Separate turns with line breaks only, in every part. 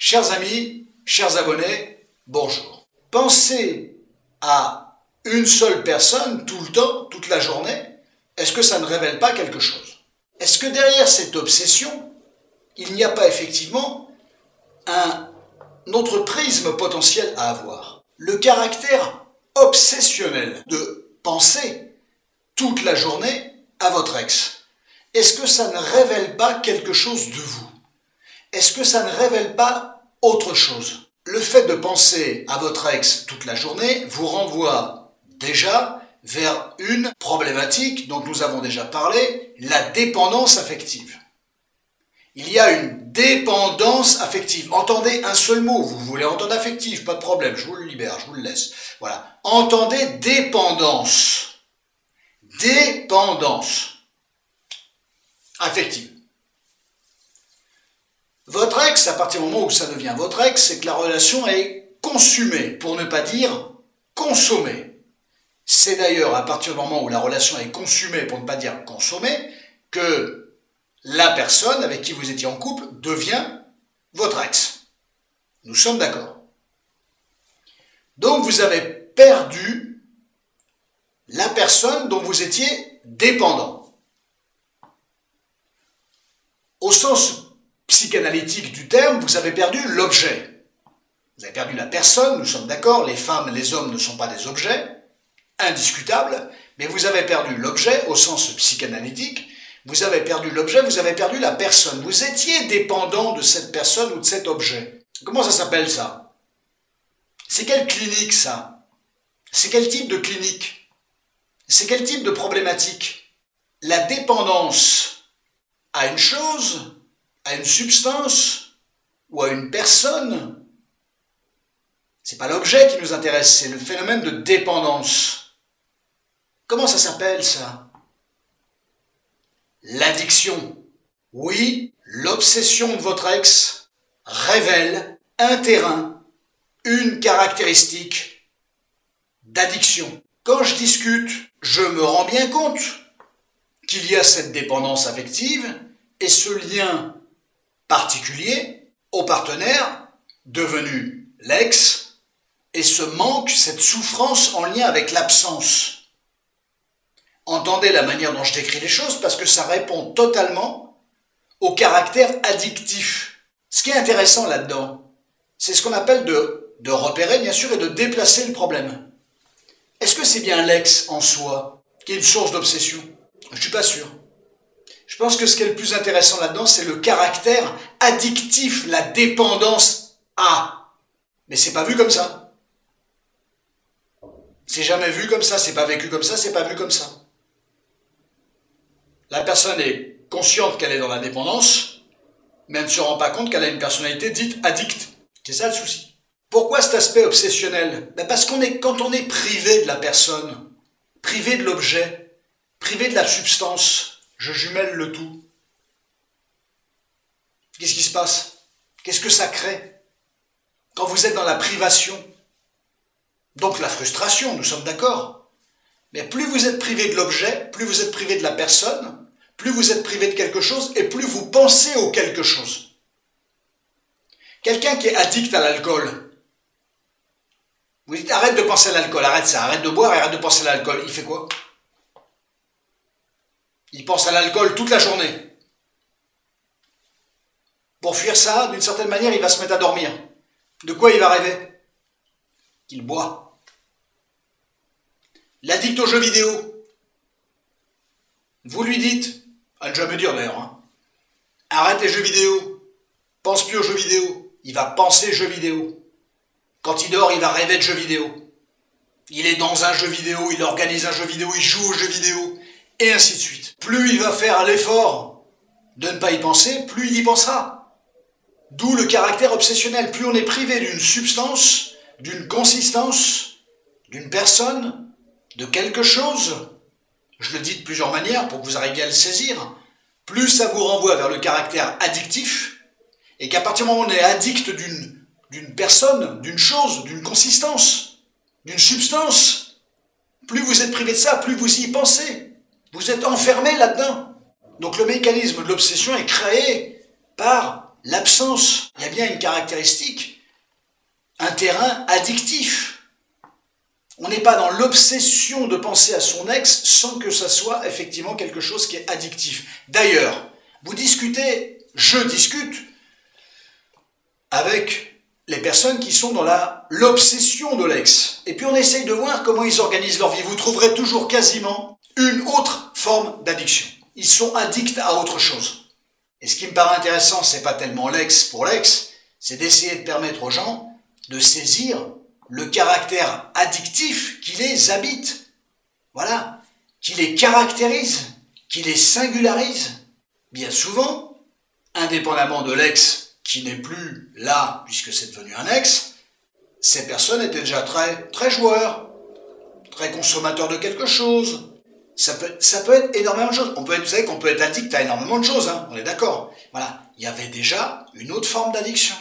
Chers amis, chers abonnés, bonjour. Penser à une seule personne tout le temps, toute la journée, est-ce que ça ne révèle pas quelque chose? Est-ce que derrière cette obsession, il n'y a pas effectivement un autre prisme potentiel à avoir? Le caractère obsessionnel de penser toute la journée à votre ex. Est-ce que ça ne révèle pas quelque chose de vous? Est-ce que ça ne révèle pas autre chose? Le fait de penser à votre ex toute la journée vous renvoie déjà vers une problématique dont nous avons déjà parlé, la dépendance affective. Il y a une dépendance affective. Entendez un seul mot, vous voulez entendre affective, pas de problème, je vous le libère, je vous le laisse. Voilà. Entendez dépendance. Dépendance affective. Votre ex, à partir du moment où ça devient votre ex, c'est que la relation est consumée, pour ne pas dire consommée. C'est d'ailleurs à partir du moment où la relation est consumée, pour ne pas dire consommée, que la personne avec qui vous étiez en couple devient votre ex. Nous sommes d'accord. Donc vous avez perdu la personne dont vous étiez dépendant. Au sens psychanalytique du terme, vous avez perdu l'objet. Vous avez perdu la personne, nous sommes d'accord, les femmes, les hommes ne sont pas des objets, indiscutables, mais vous avez perdu l'objet au sens psychanalytique, vous avez perdu l'objet, vous avez perdu la personne. Vous étiez dépendant de cette personne ou de cet objet. Comment ça s'appelle ça? C'est quelle clinique ça? C'est quel type de clinique? C'est quel type de problématique? La dépendance à une chose, à une substance ou à une personne, c'est pas l'objet qui nous intéresse, c'est le phénomène de dépendance. Comment ça s'appelle ça? L'addiction. Oui, l'obsession de votre ex révèle un terrain, une caractéristique d'addiction. Quand je discute, je me rends bien compte qu'il y a cette dépendance affective et ce lien particulier au partenaire devenu l'ex et ce manque, cette souffrance en lien avec l'absence. Entendez la manière dont je décris les choses parce que ça répond totalement au caractère addictif. Ce qui est intéressant là-dedans, c'est ce qu'on appelle de repérer bien sûr et de déplacer le problème. Est-ce que c'est bien l'ex en soi qui est une source d'obsession? Je ne suis pas sûr. Je pense que ce qui est le plus intéressant là-dedans, c'est le caractère addictif, la dépendance à. Mais c'est pas vu comme ça. C'est jamais vu comme ça, c'est pas vécu comme ça, c'est pas vu comme ça. La personne est consciente qu'elle est dans la dépendance, mais elle ne se rend pas compte qu'elle a une personnalité dite addicte. C'est ça le souci. Pourquoi cet aspect obsessionnel? Parce quand on est privé de la personne, privé de l'objet, privé de la substance, je jumelle le tout. Qu'est-ce qui se passe? Qu'est-ce que ça crée? Quand vous êtes dans la privation, donc la frustration, nous sommes d'accord. Mais plus vous êtes privé de l'objet, plus vous êtes privé de la personne, plus vous êtes privé de quelque chose et plus vous pensez au quelque chose. Quelqu'un qui est addict à l'alcool, vous dites arrête de penser à l'alcool, arrête ça, arrête de boire et arrête de penser à l'alcool. Il fait quoi? Il pense à l'alcool toute la journée. Pour fuir ça, d'une certaine manière, il va se mettre à dormir. De quoi il va rêver? Qu'il boit. L'addict aux jeux vidéo. Vous lui dites, à ne jamais dire d'ailleurs, arrête les jeux vidéo, pense plus aux jeux vidéo. Il va penser jeux vidéo. Quand il dort, il va rêver de jeux vidéo. Il est dans un jeu vidéo, il organise un jeu vidéo, il joue aux jeux vidéo, et ainsi de suite. Plus il va faire l'effort de ne pas y penser, plus il y pensera. D'où le caractère obsessionnel. Plus on est privé d'une substance, d'une consistance, d'une personne, de quelque chose, je le dis de plusieurs manières pour que vous arriviez à le saisir, plus ça vous renvoie vers le caractère addictif, et qu'à partir du moment où on est addict d'une personne, d'une chose, d'une consistance, d'une substance, plus vous êtes privé de ça, plus vous y pensez. Vous êtes enfermé là-dedans. Donc le mécanisme de l'obsession est créé par l'absence. Il y a bien une caractéristique, un terrain addictif. On n'est pas dans l'obsession de penser à son ex sans que ça soit effectivement quelque chose qui est addictif. D'ailleurs, vous discutez, je discute avec les personnes qui sont dans l'obsession de l'ex. Et puis on essaye de voir comment ils organisent leur vie. Vous trouverez toujours quasiment une autre forme d'addiction. Ils sont addicts à autre chose. Et ce qui me paraît intéressant, c'est pas tellement l'ex pour l'ex, c'est d'essayer de permettre aux gens de saisir le caractère addictif qui les habite. Voilà, qui les caractérise, qui les singularise. Bien souvent, indépendamment de l'ex qui n'est plus là, puisque c'est devenu un ex, ces personnes étaient déjà très joueurs, très consommateurs de quelque chose. Ça peut être énormément de choses. Vous savez qu'on peut être addict à énormément de choses, hein, on est d'accord. Voilà, il y avait déjà une autre forme d'addiction.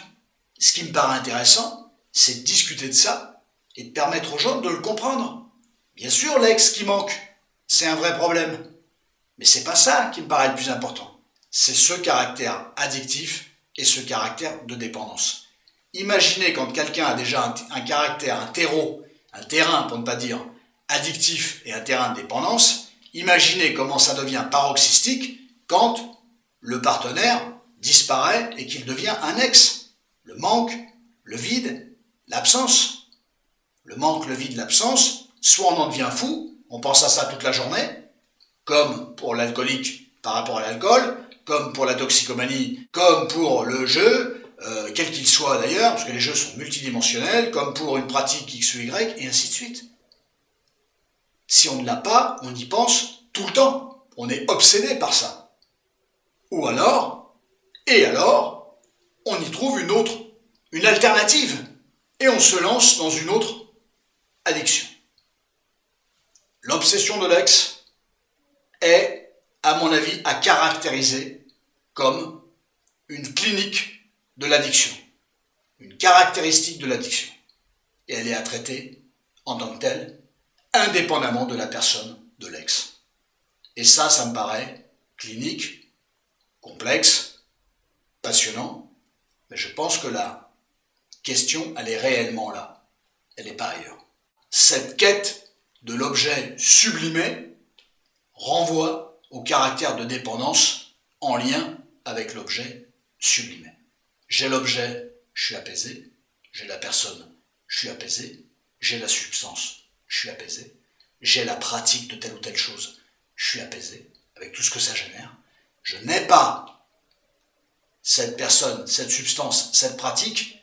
Ce qui me paraît intéressant, c'est de discuter de ça et de permettre aux gens de le comprendre. Bien sûr, l'ex qui manque, c'est un vrai problème. Mais c'est pas ça qui me paraît le plus important. C'est ce caractère addictif et ce caractère de dépendance. Imaginez quand quelqu'un a déjà un caractère, un terrain pour ne pas dire addictif et un terrain de dépendance, imaginez comment ça devient paroxystique quand le partenaire disparaît et qu'il devient un ex. Le manque, le vide, l'absence. Le manque, le vide, l'absence, soit on en devient fou, on pense à ça toute la journée, comme pour l'alcoolique par rapport à l'alcool, comme pour la toxicomanie, comme pour le jeu, quel qu'il soit d'ailleurs, parce que les jeux sont multidimensionnels, comme pour une pratique X ou Y, et ainsi de suite. Si on ne l'a pas, on y pense tout le temps. On est obsédé par ça. Ou alors, on y trouve une alternative, et on se lance dans une autre addiction. L'obsession de l'ex est, à mon avis, à caractériser comme une clinique de l'addiction, une caractéristique de l'addiction. Et elle est à traiter en tant que telle, indépendamment de la personne de l'ex. Et ça me paraît clinique, complexe, passionnant, mais je pense que la question, elle est réellement là. Elle n'est pas ailleurs. Cette quête de l'objet sublimé renvoie au caractère de dépendance en lien avec l'objet sublimé. J'ai l'objet, je suis apaisé. J'ai la personne, je suis apaisé. J'ai la substance, je suis apaisé. J'ai la pratique de telle ou telle chose, je suis apaisé, avec tout ce que ça génère. Je n'ai pas cette personne, cette substance, cette pratique,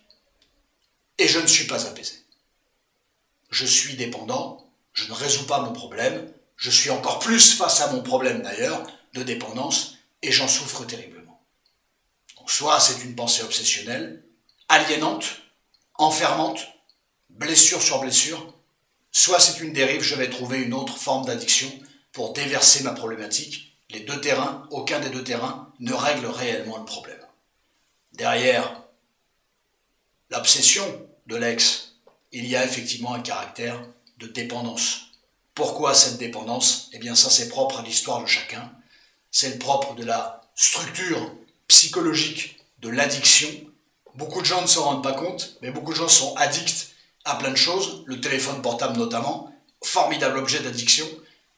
et je ne suis pas apaisé. Je suis dépendant, je ne résous pas mon problème, je suis encore plus face à mon problème d'ailleurs, de dépendance, et j'en souffre terriblement. Donc soit c'est une pensée obsessionnelle, aliénante, enfermante, blessure sur blessure, soit c'est une dérive, je vais trouver une autre forme d'addiction pour déverser ma problématique. Les deux terrains, aucun des deux terrains ne règle réellement le problème. Derrière l'obsession de l'ex, il y a effectivement un caractère de dépendance. Pourquoi cette dépendance? Eh bien ça c'est propre à l'histoire de chacun, c'est le propre de la structure psychologique de l'addiction. Beaucoup de gens ne s'en rendent pas compte, mais beaucoup de gens sont addicts à plein de choses, le téléphone portable notamment, formidable objet d'addiction.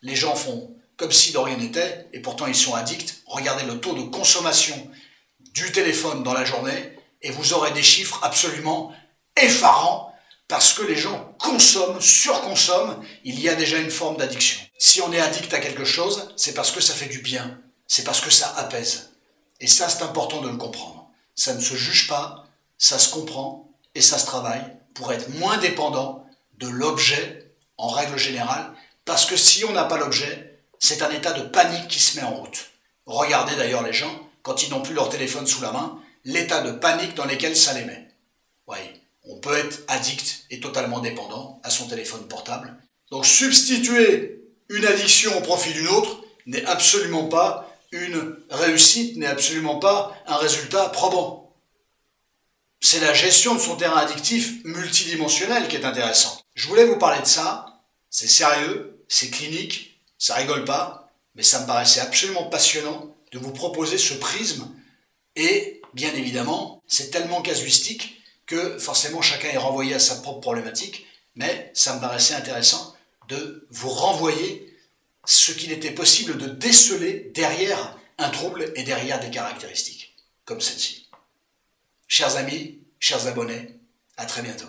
Les gens font comme si de rien n'était, et pourtant ils sont addicts. Regardez le taux de consommation du téléphone dans la journée, et vous aurez des chiffres absolument effarants, parce que les gens consomment, surconsomment, il y a déjà une forme d'addiction. Si on est addict à quelque chose, c'est parce que ça fait du bien, c'est parce que ça apaise. Et ça, c'est important de le comprendre. Ça ne se juge pas, ça se comprend, et ça se travaille pour être moins dépendant de l'objet, en règle générale, parce que si on n'a pas l'objet, c'est un état de panique qui se met en route. Regardez d'ailleurs les gens, quand ils n'ont plus leur téléphone sous la main, l'état de panique dans lequel ça les met. Voyez, on peut être addict et totalement dépendant à son téléphone portable. Donc substituer une addiction au profit d'une autre n'est absolument pas une réussite, n'est absolument pas un résultat probant. C'est la gestion de son terrain addictif multidimensionnel qui est intéressante. Je voulais vous parler de ça, c'est sérieux, c'est clinique, ça rigole pas, mais ça me paraissait absolument passionnant de vous proposer ce prisme et bien évidemment, c'est tellement casuistique que forcément chacun est renvoyé à sa propre problématique, mais ça me paraissait intéressant de vous renvoyer ce qu'il était possible de déceler derrière un trouble et derrière des caractéristiques, comme celle-ci. Chers amis, chers abonnés, à très bientôt.